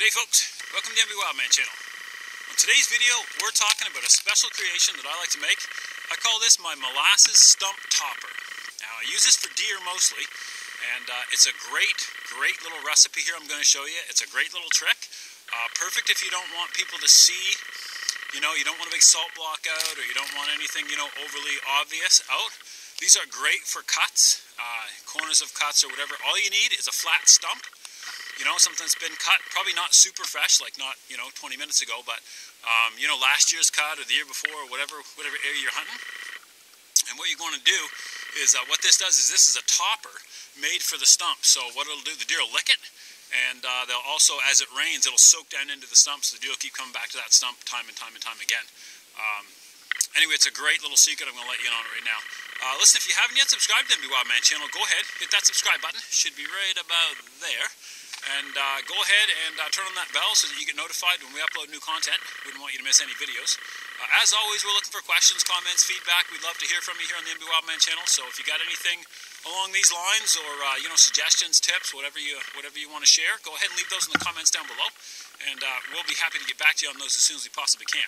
G'day folks, welcome to the MB Wildman channel. On today's video, we're talking about a special creation that I like to make. I call this my Molasses Stump Topper. Now I use this for deer mostly, and it's a great little recipe here I'm going to show you. It's a great little trick. Perfect if you don't want people to see, you don't want a big salt block out, or you don't want anything, overly obvious out. These are great for cuts, corners of cuts or whatever. All you need is a flat stump. Something that's been cut, probably not super fresh, like not, 20 minutes ago, but, last year's cut or the year before or whatever area you're hunting. And what you're going to do is, what this does is this is a topper made for the stump. So what it'll do, the deer will lick it, and they'll also, as it rains, it'll soak down into the stump, so the deer will keep coming back to that stump time and time again. Anyway, it's a great little secret. I'm going to let you in on it right now. Listen, if you haven't yet subscribed to the MB Wildman channel, go ahead, hit that subscribe button. Should be right about there. And go ahead and turn on that bell so that you get notified when we upload new content. Wouldn't want you to miss any videos. As always, we're looking for questions, comments, feedback. We'd love to hear from you here on the MB Wildman channel. So if you got anything along these lines, or suggestions, tips, whatever you want to share, go ahead and leave those in the comments down below, and we'll be happy to get back to you on those as soon as we possibly can.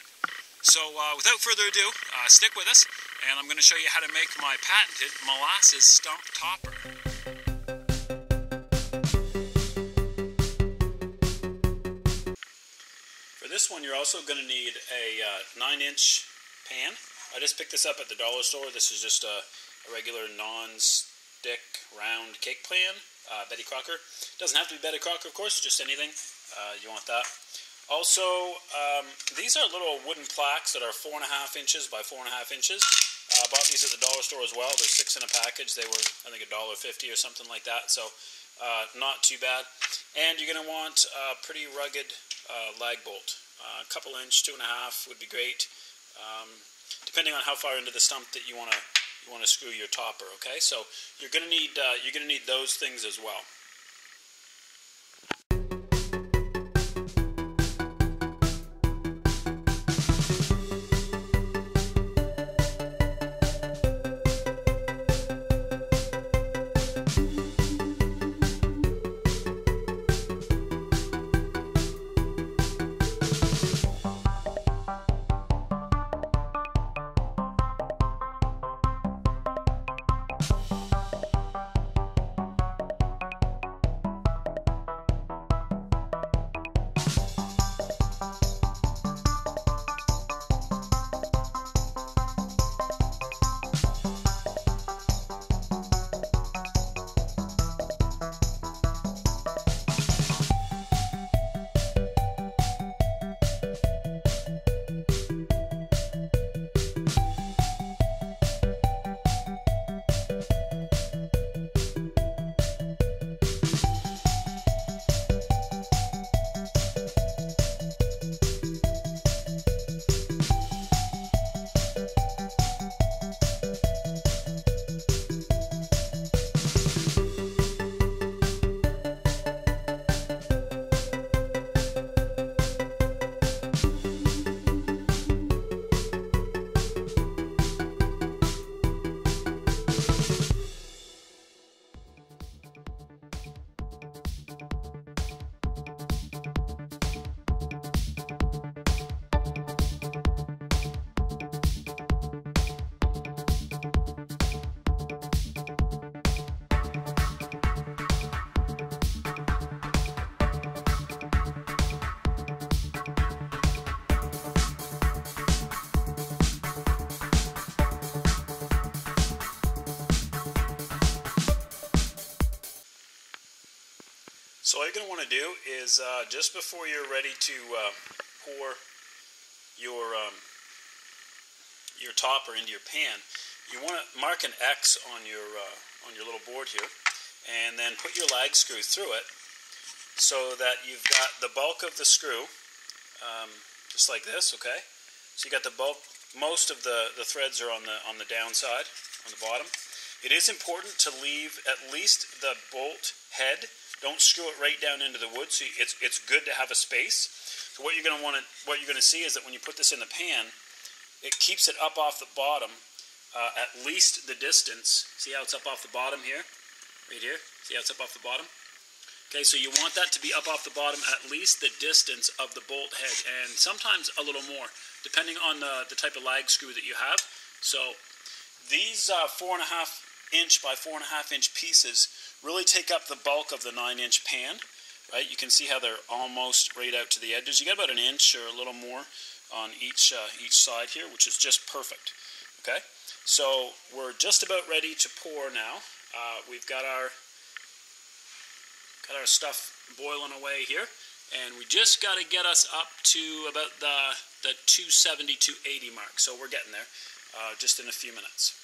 So without further ado, stick with us, and I'm going to show you how to make my patented Molasses Stump Topper. For this one, you're also going to need a 9-inch pan. I just picked this up at the dollar store. This is just a regular non-stick round cake pan, Betty Crocker. Doesn't have to be Betty Crocker, of course, just anything. You want that. Also, these are little wooden plaques that are 4.5 inches by 4.5 inches. I bought these at the dollar store as well. There's 6 in a package. They were, I think, $1.50 or something like that. So, not too bad. And you're going to want a pretty rugged lag bolt. A couple inch, 2.5 would be great. Depending on how far into the stump that you want to screw your topper. Okay, so you're going to need those things as well. So all you're going to want to do is just before you're ready to pour your topper into your pan, you want to mark an X on your little board here, and then put your lag screw through it so that you've got the bulk of the screw, just like this. Okay, so you got the bulk. Most of the threads are on the downside, on the bottom. It is important to leave at least the bolt head. Don't screw it right down into the wood. So it's good to have a space. So what you're going to see is that when you put this in the pan, it keeps it up off the bottom at least the distance. See how it's up off the bottom here? Right here? See how it's up off the bottom? Okay, so you want that to be up off the bottom at least the distance of the bolt head, and sometimes a little more, depending on the type of lag screw that you have. So these 4.5 inch by 4.5 inch pieces really take up the bulk of the 9-inch pan, right? You can see how they're almost right out to the edges. You get about an inch or a little more on each side here, which is just perfect. Okay, so we're just about ready to pour now. We've got our stuff boiling away here, and we just got to get us up to about the 270, 280 mark. So we're getting there just in a few minutes.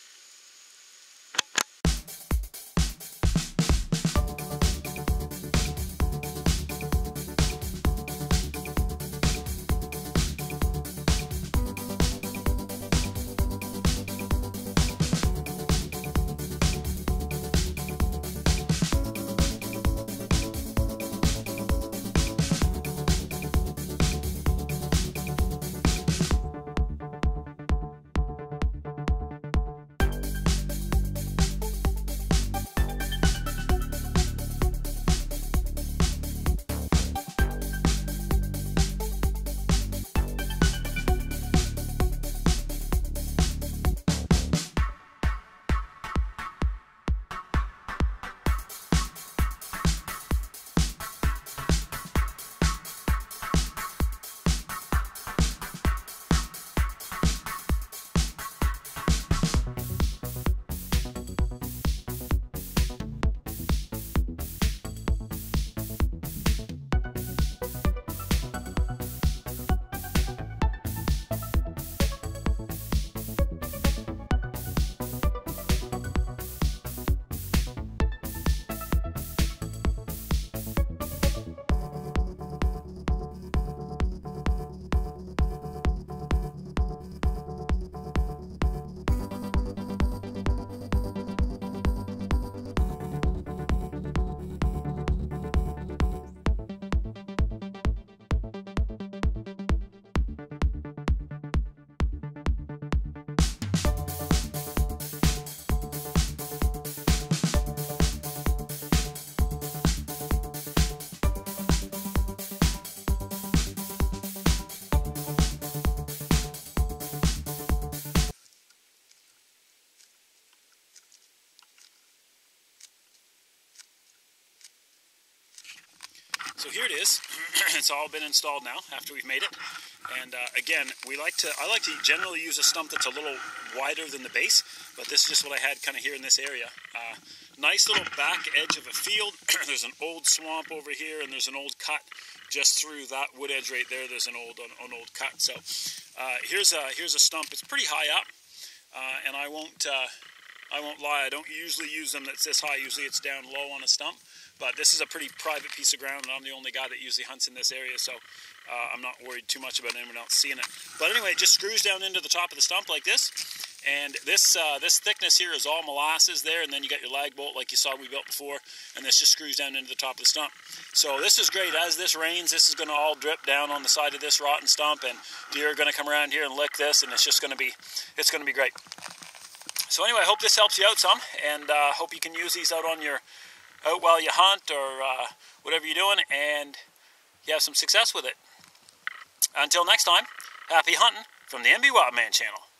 So here it is. It's all been installed now after we've made it. And again, I like to generally use a stump that's a little wider than the base, but this is just what I had kind of here in this area. Nice little back edge of a field. There's an old swamp over here, and there's an old cut just through that wood edge right there. There's an old cut. So here's a stump. It's pretty high up, and I won't lie. I don't usually use them that's this high. Usually it's down low on a stump. But this is a pretty private piece of ground, and I'm the only guy that usually hunts in this area, so I'm not worried too much about anyone else seeing it. But anyway, it just screws down into the top of the stump like this, and this thickness here is all molasses there, and then you got your lag bolt like you saw we built before, and this just screws down into the top of the stump. So this is great. As this rains, this is going to all drip down on the side of this rotten stump, and deer are going to come around here and lick this, and it's just going to be great. So anyway, I hope this helps you out some, and hope you can use these out while you hunt or whatever you're doing, and you have some success with it. Until next time, happy hunting from the MB Wildman channel.